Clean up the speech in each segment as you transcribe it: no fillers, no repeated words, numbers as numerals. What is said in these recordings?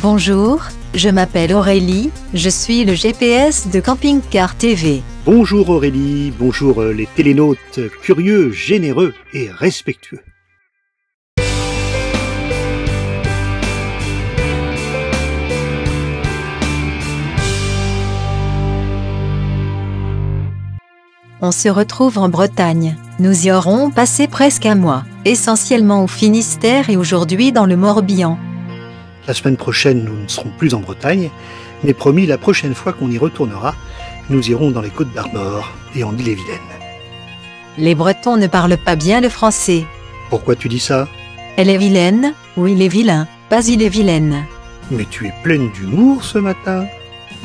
Bonjour, je m'appelle Aurélie, je suis le GPS de Camping Car TV. Bonjour Aurélie, bonjour les télénautes curieux, généreux et respectueux. On se retrouve en Bretagne. Nous y aurons passé presque un mois, essentiellement au Finistère et aujourd'hui dans le Morbihan. La semaine prochaine, nous ne serons plus en Bretagne, mais promis, la prochaine fois qu'on y retournera, nous irons dans les Côtes d'Armor et en Ille-et-Vilaine. Les Bretons ne parlent pas bien le français. Pourquoi tu dis ça? Elle est vilaine, ou il est vilain, pas il est vilaine. Mais tu es pleine d'humour ce matin.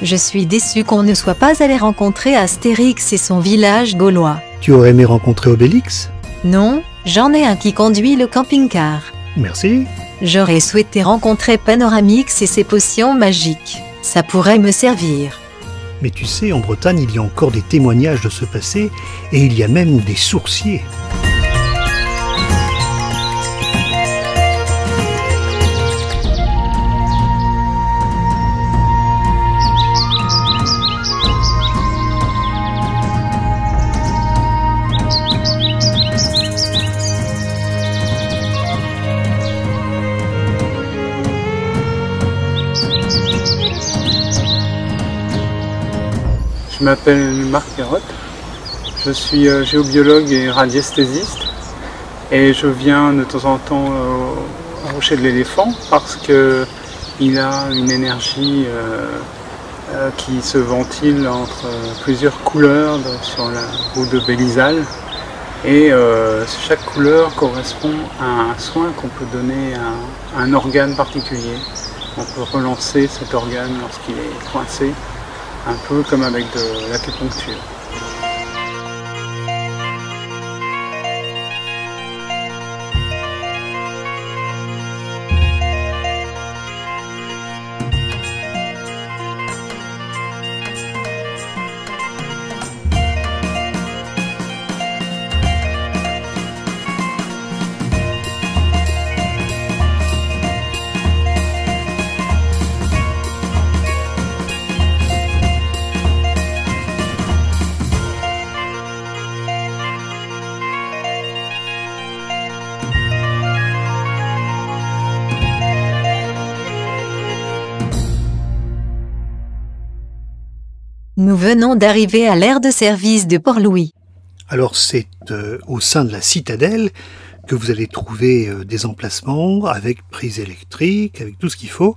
Je suis déçue qu'on ne soit pas allé rencontrer Astérix et son village gaulois. Tu aurais aimé rencontrer Obélix? Non, j'en ai un qui conduit le camping-car. Merci. J'aurais souhaité rencontrer Panoramix et ses potions magiques. Ça pourrait me servir. Mais tu sais, en Bretagne, il y a encore des témoignages de ce passé, et il y a même des sourciers. Je m'appelle Marc Perrotte, je suis géobiologue et radiesthésiste et je viens de temps en temps au Rocher de l'Éléphant parce qu'il a une énergie qui se ventile entre plusieurs couleurs sur la route de Bélisal et chaque couleur correspond à un soin qu'on peut donner à un organe particulier. On peut relancer cet organe lorsqu'il est coincé. Un peu comme avec de l'acupuncture. Nous venons d'arriver à l'aire de service de Port-Louis. Alors c'est au sein de la citadelle que vous allez trouver des emplacements avec prise électrique, avec tout ce qu'il faut,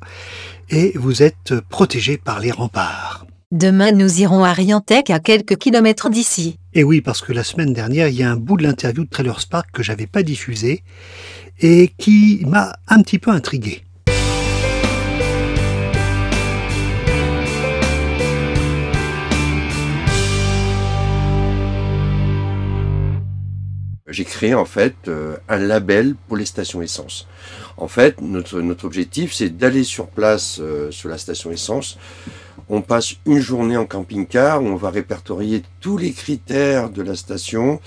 et vous êtes protégé par les remparts. Demain nous irons à Riantec à quelques kilomètres d'ici. Et oui, parce que la semaine dernière, il y a un bout de l'interview de Trailer Park que j'avais pas diffusé et qui m'a un petit peu intrigué. J'ai créé en fait un label pour les stations essence. En fait, notre objectif, c'est d'aller sur place sur la station essence. On passe une journée en camping-car où on va répertorier tous les critères de la station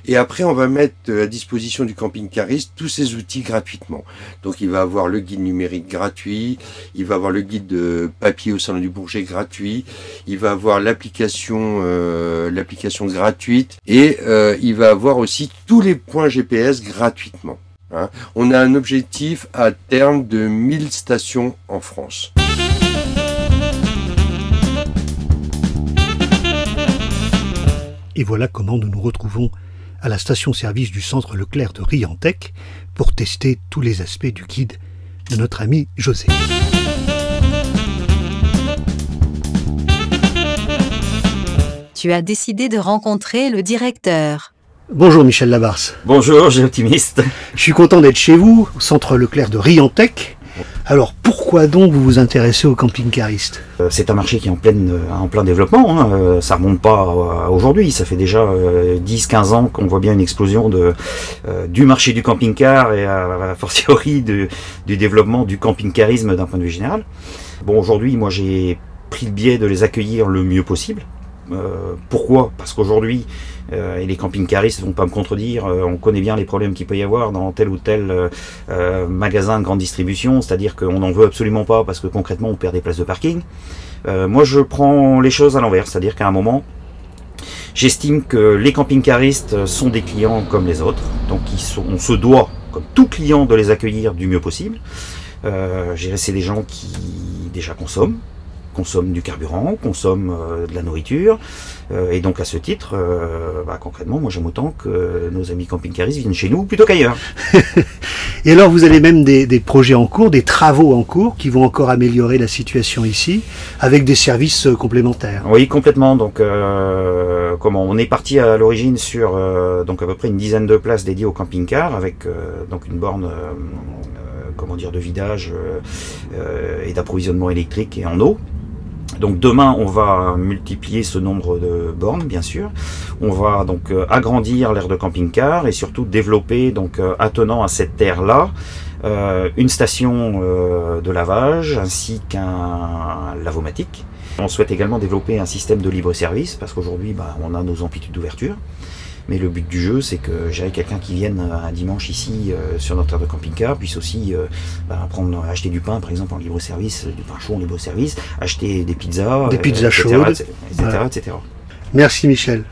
et après on va mettre à disposition du camping-cariste tous ces outils gratuitement. Donc il va avoir le guide numérique gratuit, il va avoir le guide de papier au salon du Bourget gratuit, il va avoir l'application gratuite et il va avoir aussi tous les points GPS gratuitement. Hein. On a un objectif à terme de 1000 stations en France. Et voilà comment nous nous retrouvons à la station-service du centre Leclerc de Riantec pour tester tous les aspects du guide de notre ami José. Tu as décidé de rencontrer le directeur. Bonjour Michel Labarce. Bonjour, j'ai optimiste. Je suis content d'être chez vous, au centre Leclerc de Riantec. Alors pourquoi donc vous vous intéressez aux camping-caristes? C'est un marché qui est en plein développement, hein. Ça remonte pas à aujourd'hui, ça fait déjà 10-15 ans qu'on voit bien une explosion du marché du camping-car et a fortiori du développement du camping-carisme d'un point de vue général. Bon, aujourd'hui, moi j'ai pris le biais de les accueillir le mieux possible. Pourquoi? Parce qu'aujourd'hui, et les camping-caristes ne vont pas me contredire, on connaît bien les problèmes qu'il peut y avoir dans tel ou tel magasin de grande distribution, c'est-à-dire qu'on n'en veut absolument pas parce que concrètement on perd des places de parking. Moi je prends les choses à l'envers, c'est-à-dire qu'à un moment, j'estime que les camping-caristes sont des clients comme les autres, donc on se doit, comme tout client, de les accueillir du mieux possible. C'est des gens qui déjà consomment du carburant, consomment de la nourriture, et donc à ce titre, concrètement, moi j'aime autant que nos amis camping-caristes viennent chez nous plutôt qu'ailleurs. Et alors vous avez même des projets en cours, des travaux en cours qui vont encore améliorer la situation ici, avec des services complémentaires. Oui, complètement. Donc on est parti à l'origine sur donc à peu près une dizaine de places dédiées au camping-car, avec donc une borne de vidage et d'approvisionnement électrique et en eau. Donc demain, on va multiplier ce nombre de bornes, bien sûr. On va donc agrandir l'aire de camping-car et surtout développer, donc attenant à cette aire-là, une station de lavage ainsi qu'un lavomatique. On souhaite également développer un système de libre-service parce qu'aujourd'hui, on a nos amplitudes d'ouverture. Mais le but du jeu, c'est que j'avais quelqu'un qui vienne un dimanche ici sur notre aire de camping-car, puisse aussi acheter du pain, par exemple, en libre-service, du pain chaud en libre-service, acheter des pizzas, chaudes, etc., etc. Merci Michel.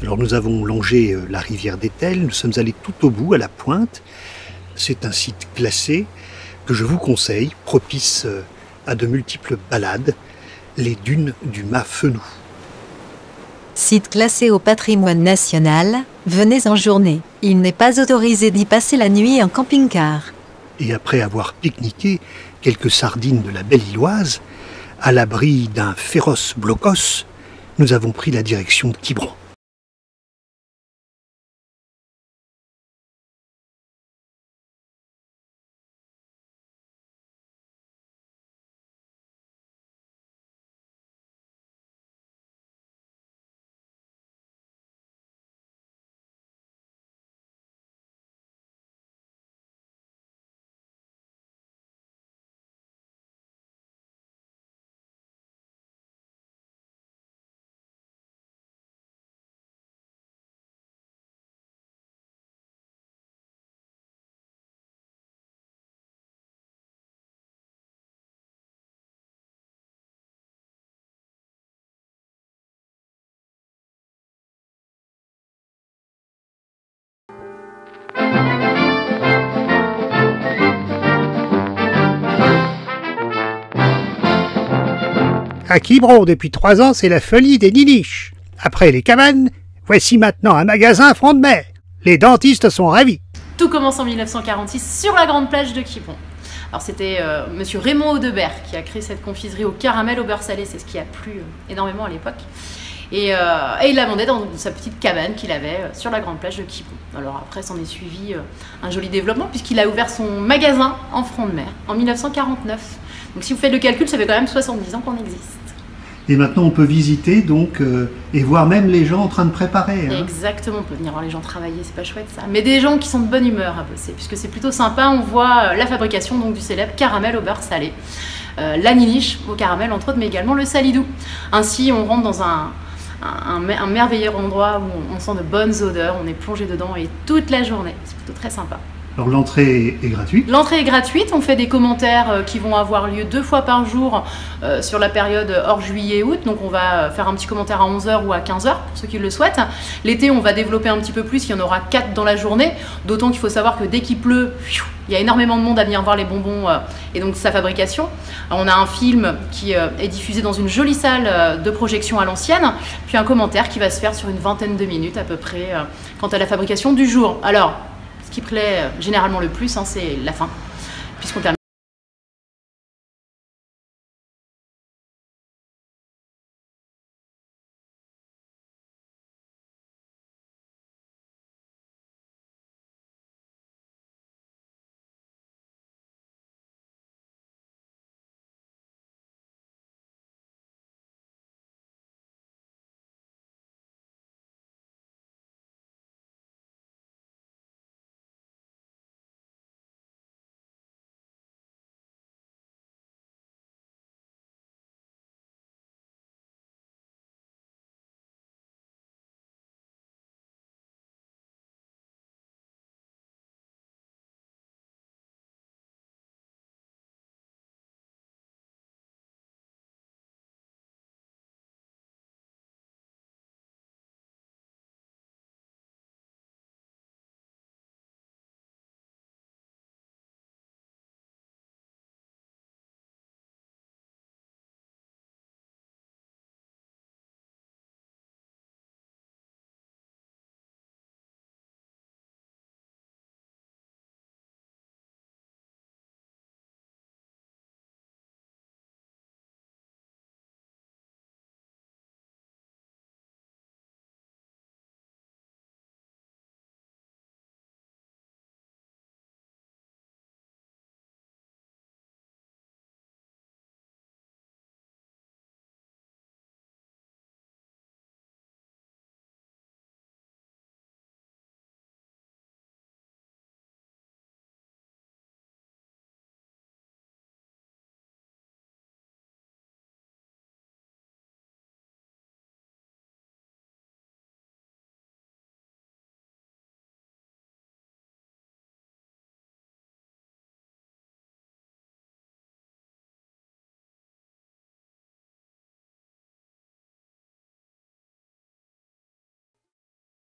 Alors nous avons longé la rivière d'Etel, nous sommes allés tout au bout, à la pointe. C'est un site classé que je vous conseille, propice à de multiples balades, les dunes du Mas-Fenou. Site classé au patrimoine national, venez en journée. Il n'est pas autorisé d'y passer la nuit en camping-car. Et après avoir pique-niqué quelques sardines de la Belle-Illoise, à l'abri d'un féroce blocos, nous avons pris la direction de Quiberon. À Quiberon, depuis 3 ans, c'est la folie des niniches. Après les cabanes, voici maintenant un magasin front de mer. Les dentistes sont ravis. Tout commence en 1946 sur la grande plage de Quiberon. Alors c'était monsieur Raymond Audebert qui a créé cette confiserie au caramel au beurre salé, c'est ce qui a plu énormément à l'époque. Et il la vendait dans sa petite cabane qu'il avait sur la grande plage de Quiberon. Alors après s'en est suivi un joli développement puisqu'il a ouvert son magasin en front de mer en 1949. Donc si vous faites le calcul, ça fait quand même 70 ans qu'on existe. Et maintenant on peut visiter donc et voir même les gens en train de préparer. Hein. Exactement, on peut venir voir les gens travailler, c'est pas chouette ça. Mais des gens qui sont de bonne humeur à bosser, puisque c'est plutôt sympa, on voit la fabrication donc, du célèbre caramel au beurre salé. La niniche au caramel entre autres, mais également le salidou. Ainsi on rentre dans un merveilleux endroit où on sent de bonnes odeurs, on est plongé dedans et toute la journée, c'est plutôt très sympa. Alors l'entrée est gratuite. L'entrée est gratuite, on fait des commentaires qui vont avoir lieu 2 fois par jour sur la période hors juillet-août, donc on va faire un petit commentaire à 11h ou à 15h pour ceux qui le souhaitent. L'été on va développer un petit peu plus, il y en aura 4 dans la journée, d'autant qu'il faut savoir que dès qu'il pleut, il y a énormément de monde à venir voir les bonbons et donc sa fabrication. Alors, on a un film qui est diffusé dans une jolie salle de projection à l'ancienne, puis un commentaire qui va se faire sur une vingtaine de minutes à peu près quant à la fabrication du jour. Alors, ce qui plaît généralement le plus, c'est la fin, puisqu'on termine.